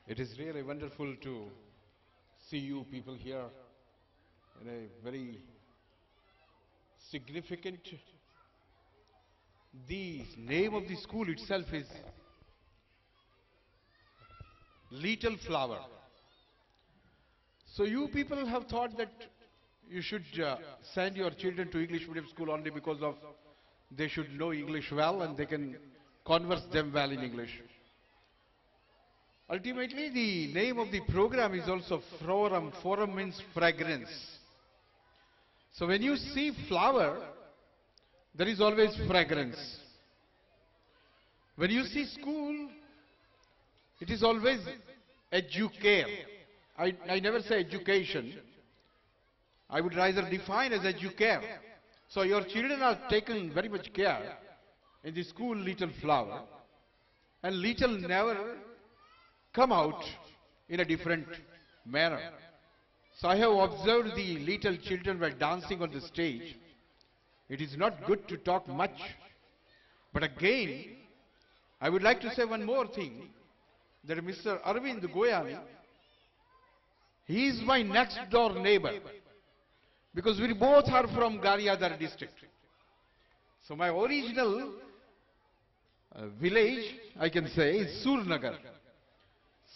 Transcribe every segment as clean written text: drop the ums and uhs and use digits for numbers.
It is really wonderful to see you people here in a very significant. The name of the school itself is Little Flower. So you people have thought that you should send your children to English medium school only because of they should know English well and they can converse them well in English. Ultimately, the name of the program is also Forum. Forum means fragrance. So when you see flower, there is always fragrance. When you see school, it is always educare. I never say education. I would rather define as educare. So your children are taken very much care in the school Little Flower. And little never come out in a different manner. So I have observed the little children were dancing on the stage. It is not good to talk much. But again, I would like to say one more thing. That Mr. Arvind Goyani, he is my next door neighbor. Because we both are from Garyadhar district. So my original village, I can say, is Surnagar.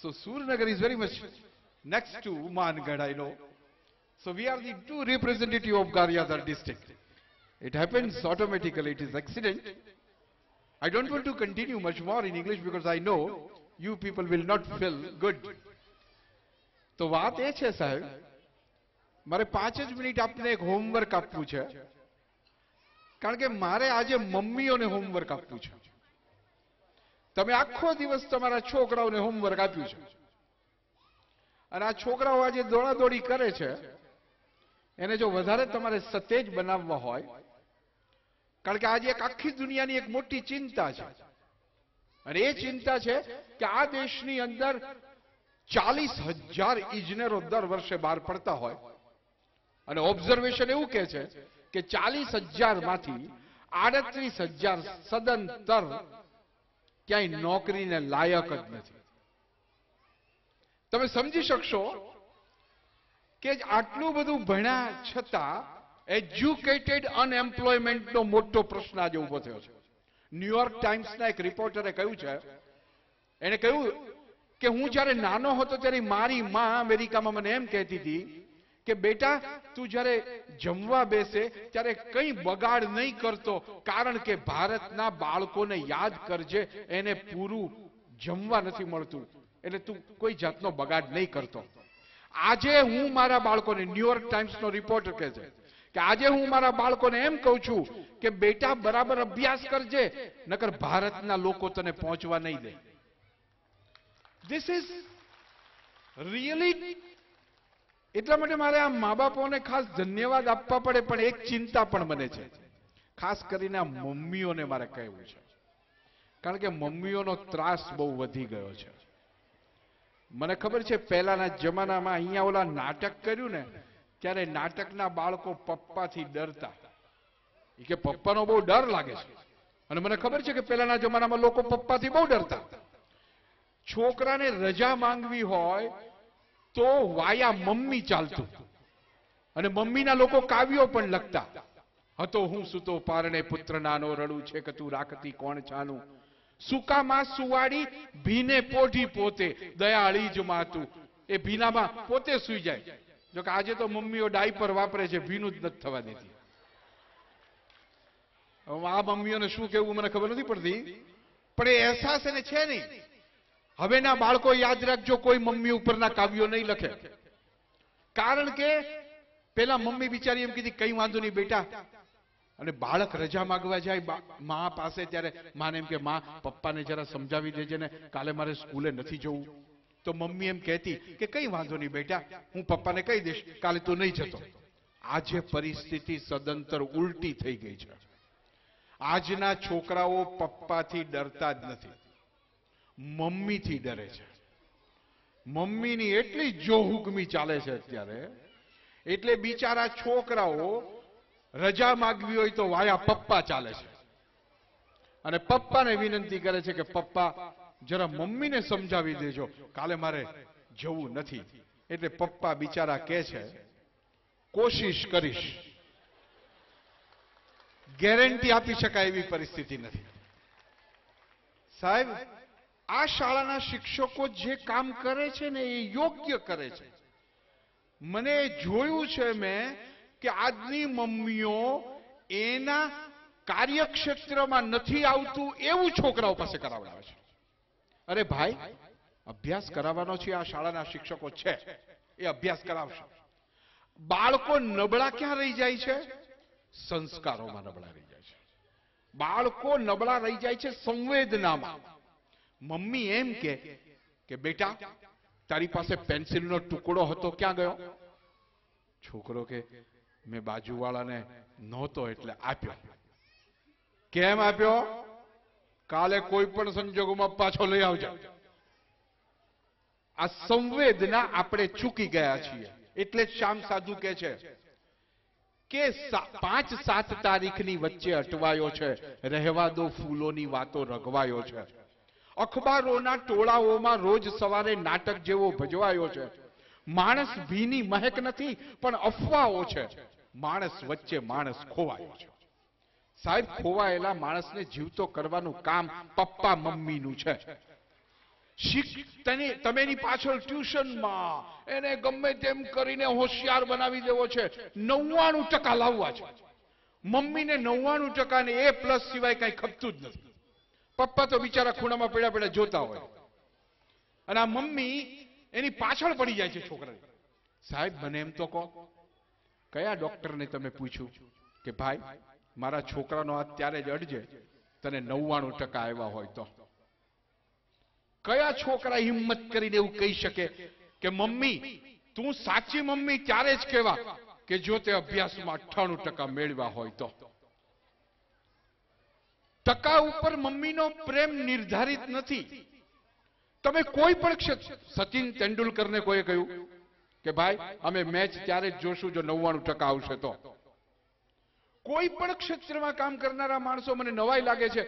So Surnagar is very much next to Mangad, I know. So we are the two representatives of Garyadhar district. It happens automatically, it is accident. I don't want to continue much more in English because I know you people will not feel good. તો વાત એ છે સાહેબ, મારે 5 જ minute આપને એક homework આપવું છે. કારણ કે મારે આજે મમ્મીઓને હોમવર્ક આપવું છે. તમે આખો દિવસ તમારા છોકરાઓને હોમવર્ક આપ્યું છે અને આ છોકરાઓ આજે દોડાદોડી કરે છે, એને જો વધારે તમારે સતેજ બનાવવા હોય, કારણ કે આજે એક આખી દુનિયાની એક મોટી ચિંતા છે અને એ ચિંતા છે કે આ દેશની અંદર 40,000 ઇજનેરો દર વર્ષે બહાર પડતા હોય અને ઓબ્ઝર્વેશન એવું કહે છે કે 40,000 માંથી 38,000 સદંતર ક્યાંય નોકરીને લાયક જ નથી. તમે સમજી શકશો કે આટલું બધું ભણ્યા છતાં એજ્યુકેટેડ અનએમ્પ્લોયમેન્ટનો મોટો પ્રશ્ન આજે ઉભો થયો છે. ન્યુયોર્ક ટાઈમ્સના એક રિપોર્ટરે કહ્યું છે, એને કહ્યું કે હું જ્યારે નાનો હતો ત્યારે મારી માં અમેરિકામાં મને એમ કહેતી હતી કે બેટા તું જ્યારે જમવા બેસે ત્યારે કંઈ બગાડ નહીં કરતો, કારણ કે ભારતના બાળકોને યાદ કરજે, એને પૂરું જમવા નથી મળતું, એટલે તું કોઈ જાતનો બગાડ નહીં કરતો. આજે હું મારા બાળકોને, ન્યુયોર્ક ટાઈમ્સનો રિપોર્ટર કહે છે કે આજે હું મારા બાળકોને એમ કહું છું કે બેટા બરાબર અભ્યાસ કરજે, નકર ભારતના લોકો તને પહોંચવા નહીં દે. This is really. એટલા માટે મારે આ મા બાપોને ખાસ ધન્યવાદ આપવા પડે, પણ એક ચિંતા પણ મને છે, ખાસ કરીને આ મમ્મીઓને મારે કહેવું છે, કારણ કે મમ્મીઓનો ત્રાસ બહુ વધી ગયો છે. મને ખબર છે પહેલાના જમાનામાં અહીંયા ઓલા નાટક કર્યું ને ત્યારે નાટકના બાળકો પપ્પાથી ડરતા, એ કે પપ્પાનો બહુ ડર લાગે છે. અને મને ખબર છે કે પહેલાના જમાનામાં લોકો પપ્પાથી બહુ ડરતા. છોકરાને રજા માંગવી હોય તો વાયા મમ્મી ચાલતું અને મમ્મીના લોકો કાવ્યો પણ લખતા. હતો હું સુતો પારણે પુત્ર નાનો, રડું છે કે તું રાખતી કોણ છાનું, સુકામાં સુવાડી ભીને પોઢી પોતે, દયાળી જ માતું. એ ભીનામાં પોતે સૂઈ જાય. જો કે આજે તો મમ્મીઓ ડાયપર વાપરે છે, ભીનું જ નથી થવા દેતી. આ મમ્મીઓને શું કહેવું મને ખબર નથી પડતી, પણ એ અહેસાસ એને છે નહીં. હવેના બાળકો યાદ રાખજો, કોઈ મમ્મી ઉપરના કાવ્યો નહીં લખે, કારણ કે પેલા મમ્મી બિચારી એમ કીધી કઈ વાંધો નહીં બેટા, અને બાળક રજા માંગવા જાય મા પાસે ત્યારે માને એમ કે મા પપ્પાને જરા સમજાવી દેજે ને, કાલે મારે સ્કૂલે નથી જવું. તો મમ્મી એમ કહેતી કે કઈ વાંધો નહીં બેટા, હું પપ્પાને કહી દઈશ, કાલે તું નહીં જતો. આજે પરિસ્થિતિ સદંતર ઉલટી થઈ ગઈ છે. આજના છોકરાઓ પપ્પાથી ડરતા જ નથી, મમ્મીથી ડરે છે. મમ્મીની એટલી જોહુકમી ચાલે છે અત્યારે, એટલે બિચારા છોકરાઓ રજા માંગવી હોય તો વાયા પપ્પા ચાલે છે અને પપ્પાને વિનંતી કરે છે કે પપ્પા જરા મમ્મીને સમજાવી દેજો, કાલે મારે જવું નથી. એટલે પપ્પા બિચારા કહે છે, કોશિશ કરીશ. ગેરંટી આપી શકાય એવી પરિસ્થિતિ નથી. સાહેબ, આ શાળાના શિક્ષકો જે કામ કરે છે ને એ યોગ્ય કરે છે. મને જોયું છે મેં કે આજની મમ્મીઓ એના કાર્યક્ષેત્રમાં નથી આવતું એવું છોકરાઓ પાસે કરાવડાવે છે. અરે ભાઈ, અભ્યાસ કરાવવાનો છે, આ શાળાના શિક્ષકો છે એ અભ્યાસ કરાવશે. બાળકો નબળા ક્યાં રહી જાય છે? સંસ્કારોમાં નબળા રહી જાય છે. બાળકો નબળા રહી જાય છે સંવેદનામાં. મમ્મી એમ કે બેટા તારી પાસે પેન્સિલનો ટુકડો હતો, ક્યાં ગયો? છોકરો કે મેં બાજુવાળાને નહોતો એટલે આપ્યો. કેમ આપ્યો? કાલે કોઈ પણ સંજોગોમાં પાછો લઈ આવજો. આ સંવેદના આપણે ચૂકી ગયા છીએ. એટલે જ શ્યામ સાધુ કહે છે કે 5-7 તારીખની વચ્ચે અટવાયો છે, રહેવા દો ફૂલોની વાતો રગવાયો છે. અખબારોના ટોળાઓમાં રોજ સવારે નાટક જેવો ભજવાયો છે. માણસ ભીની મહેક નથી પણ અફવાઓ છે. માણસ વચ્ચે માણસ ખોવાયો છે. સાહેબ, ખોવાયેલા માણસને જીવતો કરવાનું કામ પપ્પા મમ્મીનું છે. તમે એની પાછળ ટ્યુશનમાં એને ગમે તેમ કરીને હોશિયાર બનાવી દેવો છે. 99% લાવવા છે. મમ્મીને 99% ને A+ સિવાય કઈ ખપતું જ નથી. પપ્પા તો બિચારા ખૂણામાં પડ્યા પડ્યા જોતા હોય અને આ મમ્મી એની પાછળ પડી જાય છે છોકરાની. સાહેબ, મને એમ તો કહો, કયા ડોક્ટરને તમે પૂછ્યું કે ભાઈ મારા છોકરાનો અત્યારે જ અડજે તને 99% આવ્યા હોય તો? કયા છોકરા હિંમત કરીને એવું કહી શકે કે મમ્મી તું સાચી મમ્મી ત્યારે જ કહેવા કે જો તે અભ્યાસમાં 98% મેળવ્યા હોય તો? ટકા ઉપર મમ્મીનો પ્રેમ નિર્ધારિત નથી. તમે કોઈ પણ ક્ષેત્ર, સચિન તેંડુલકરને કોઈએ કહ્યું કે ભાઈ અમે મેચ ત્યારે જ જોશું જો 99% આવશે તો? કોઈ પણ ક્ષેત્રમાં કામ કરનારા માણસો મને નવાઈ લાગે છે,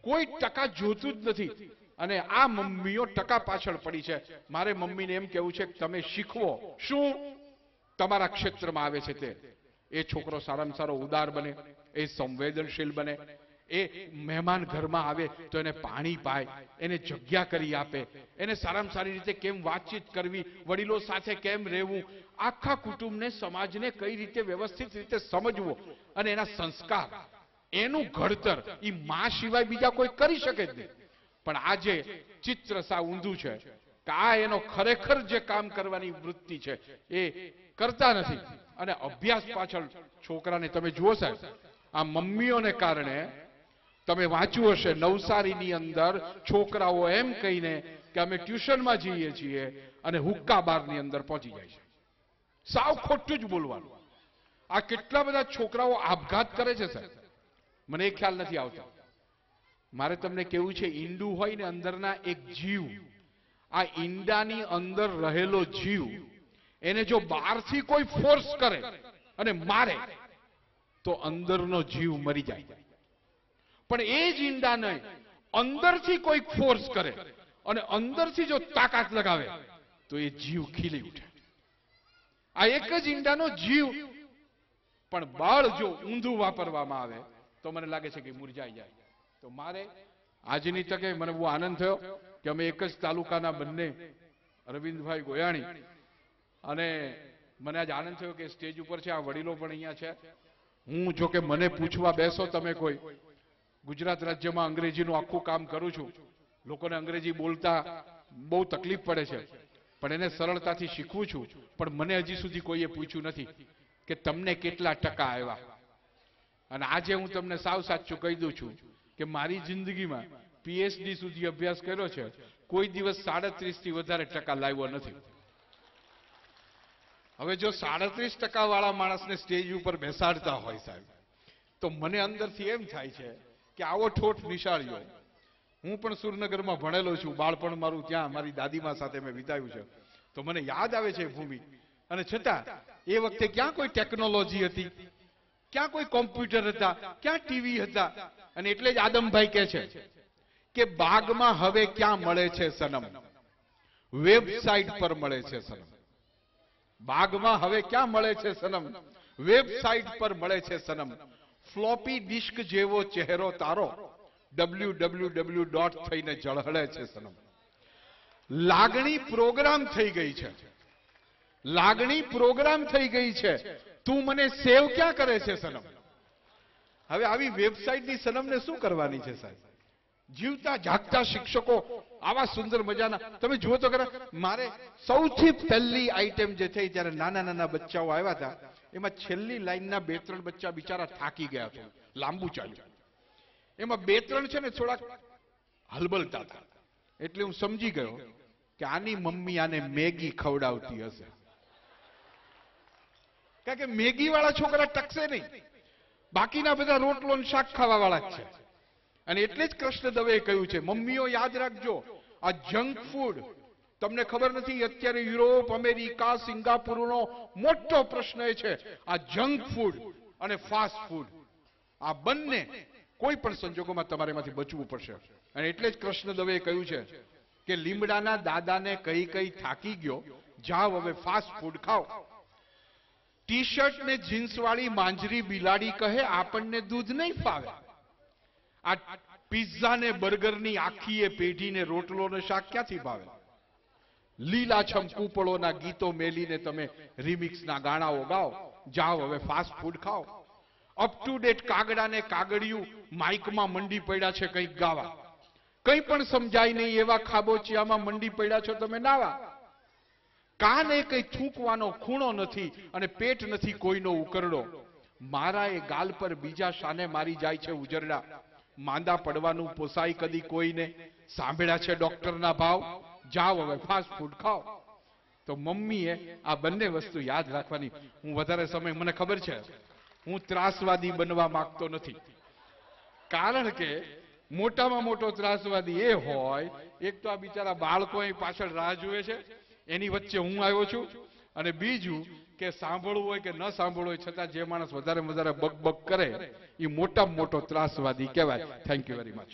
કોઈ ટકા જોતું જ નથી. અને આ મમ્મીઓ ટકા પાછળ પડી છે. મારે મમ્મીને એમ કહેવું છે કે તમે શીખવો શું તમારા ક્ષેત્રમાં આવે છે તે. એ છોકરો સારામાં સારો ઉદાર બને, એ સંવેદનશીલ બને, એ મહેમાન ઘરમાં આવે તો એને પાણી પાય, એને જગ્યા કરી આપે, એને સારામાં સારી રીતે કેમ વાતચીત કરવી, વડીલો સાથે કેમ રહેવું, આખા કુટુંબને સમાજને કઈ રીતે વ્યવસ્થિત રીતે સમજવો અને એના સંસ્કાર, એનું ઘડતર એ માં સિવાય બીજા કોઈ કરી શકે જ નહીં. પણ આજે ચિત્ર સાવ ઊંધું છે કે આ એનો ખરેખર જે કામ કરવાની વૃત્તિ છે એ કરતા નથી. અને અભ્યાસ પાછળ છોકરાને તમે જુઓ સાહેબ, આ મમ્મીઓને કારણે તમે વાંચ્યું હશે નવસારીની અંદર છોકરાઓ એમ કહીને કે અમે ટ્યુશનમાં જઈએ છીએ અને હુક્કા બારની અંદર પહોંચી જાય છે. સાવ ખોટું જ બોલવાનું. આ કેટલા બધા છોકરાઓ આપઘાત કરે છે સાહેબ, મને એ ખ્યાલ નથી આવતા. મારે તમને કેવું છે, ઈંડું હોય ને અંદરના એક જીવ, આ ઈંડાની અંદર રહેલો જીવ એને જો બહારથી કોઈ ફોર્સ કરે અને મારે તો અંદરનો જીવ મરી જાય. પણ એ જ ઈંડાને અંદરથી કોઈ ફોર્સ કરે અને અંદરથી જો તાકાત લગાવે તો એ જીવ ખીલી ઉઠે. આ એક જ ઈંડાનો જીવ, પણ બળ જો ઊંધું વાપરવામાં આવે તો મને લાગે છે કે મુરઝાઈ જાય. તો મારે આજની તકે મને બહુ આનંદ થયો કે અમે એક જ તાલુકાના બંને અરવિંદભાઈ ગોયાણી, અને મને આજ આનંદ થયો કે સ્ટેજ ઉપર છે, આ વડીલો પણ અહીંયા છે. હું જો કે મને પૂછવા બેસો તમે કોઈ, ગુજરાત રાજ્યમાં અંગ્રેજીનું આખું કામ કરું છું. લોકોને અંગ્રેજી બોલતા બહુ તકલીફ પડે છે, પણ એને સરળતાથી શીખવું છું. પણ મને હજી સુધી કોઈએ પૂછ્યું નથી કે તમને કેટલા ટકા આવ્યા. અને આજે હું તમને સાવ સાચું કહી દઉં છું કે મારી જિંદગીમાં PhD સુધી અભ્યાસ કર્યો છે, કોઈ દિવસ 37 થી વધારે ટકા લાવ્યો નથી. હવે જો 37% વાળા માણસને સ્ટેજ ઉપર બેસાડતા હોય સાહેબ, તો મને અંદરથી એમ થાય છે કે આવો ઠોઠ નિશાળ્યો. હું પણ સુરનગરમાં ભણેલો છું, બાળપણ મારું ત્યાં મારી દાદીમા સાથે મેં વિતાવ્યું છે, તો મને યાદ આવે છે ભૂમિ. અને છતાં એ વખતે ક્યાં કોઈ ટેકનોલોજી હતી, ક્યાં કોઈ કોમ્પ્યુટર હતા, ક્યાં ટીવી હતા. અને એટલે જ આદમભાઈ કહે છે કે બાગમાં હવે ક્યાં મળે છે સનમ? વેબસાઇટ પર મળે છે સનમ. બાગમાં હવે ક્યાં મળે છે સનમ? વેબસાઇટ પર મળે છે સનમ. ફ્લોપી ડિસ્ક જેવો ચહેરો તારો www. થઈને ઝળહળે છે સનમ. લાગણી પ્રોગ્રામ થઈ ગઈ છે. લાગણી પ્રોગ્રામ થઈ ગઈ છે. તું મને સેવ ક્યાં કરે છે સનમ? હવે આવી વેબસાઇટની સનમને શું કરવાની છે સાહેબ? જીવતા જાગતા શિક્ષકો આવા સુંદર મજાના, તમે જુઓ તો ખરા, મારે સૌથી પહેલી આઈટમ જે થઈ જ્યારે નાના નાના બચ્ચાઓ આવ્યા હતા, એમાં છેલ્લી લાઈનના 2-3 બચ્ચા બિચારા થાકી ગયા હતા, લાંબુ ચાલ્યું. એમાં 2-3 છે ને થોડાક હલબલતા હતા. એટલે હું સમજી ગયો કે આની મમ્મી આને મેગી ખવડાવતી હશે, કારણ કે મેગી વાળા છોકરા ટકશે નહીં, બાકીના બધા રોટલો ને શાક ખાવા વાળા જ છે. અને એટલે જ કૃષ્ણ દવેએ કહ્યું છે, મમ્મીઓ યાદ રાખજો, આ જંક ફૂડ, તમને ખબર નથી અત્યારે યુરોપ, અમેરિકા, સિંગાપુરનો મોટો પ્રશ્ન એ છે આ જંક ફૂડ અને ફાસ્ટ ફૂડ. આ બંને કોઈ પણ સંજોગોમાં તમારે એમાંથી બચવું પડશે. અને એટલે જ કૃષ્ણ દવેએ કહ્યું છે કે લીમડાના દાદાને કઈ કઈ થાકી ગયો, જાવ હવે ફાસ્ટ ફૂડ ખાઓ. ટી શર્ટ ને જીન્સ વાળી માંજરી બિલાડી કહે આપણને દૂધ નહીં ફાવે. આ પિઝા ને બર્ગર ની આખી એ પેઢીને રોટલો ને શાક ક્યાંથી ભાવે? લીલાછમ કૂપળોના ગીતો મેલીને તમે રિમિક્સના ગાણાઓ ગાઓ, જાઓ હવે ફાસ્ટ ફૂડ ખાઓ. અપ ટુ ડેટ કાગડા ને કાગડિયું માઇકમાં મંડી પડ્યા છે કંઈક ગાવા, કંઈ પણ સમજાય નહીં એવા ખાબોચિયામાં મંડી પડ્યા છો તમે નાવા. કાને કઈ થૂંકવાનો ખૂણો નથી અને પેટ નથી કોઈનો ઉકરડો. મારા એ ગાલ પર બીજા શાને મારી જાય છે ઉજરડા. માંદા પડવાનું પોસાય કદી કોઈને, સાંભળ્યા છે ડોક્ટરના ભાવ, જાઓ હવે ફાસ્ટ ફૂડ ખાઓ. તો મમ્મીએ આ બંને વસ્તુ યાદ રાખવાની. હું વધારે સમય, મને ખબર છે હું ત્રાસવાદી બનવા માંગતો નથી, કારણ કે મોટામાં મોટો ત્રાસવાદી એ હોય, એક તો આ બિચારા બાળકો અહીં પાછળ રાહ જુએ છે, એની વચ્ચે હું આવ્યો છું, અને બીજું કે સાંભળવું હોય કે ન સાંભળવું હોય છતાં જે માણસ વધારે વધારે બક કરે એ મોટામાં મોટો ત્રાસવાદી કહેવાય. Thank you very much.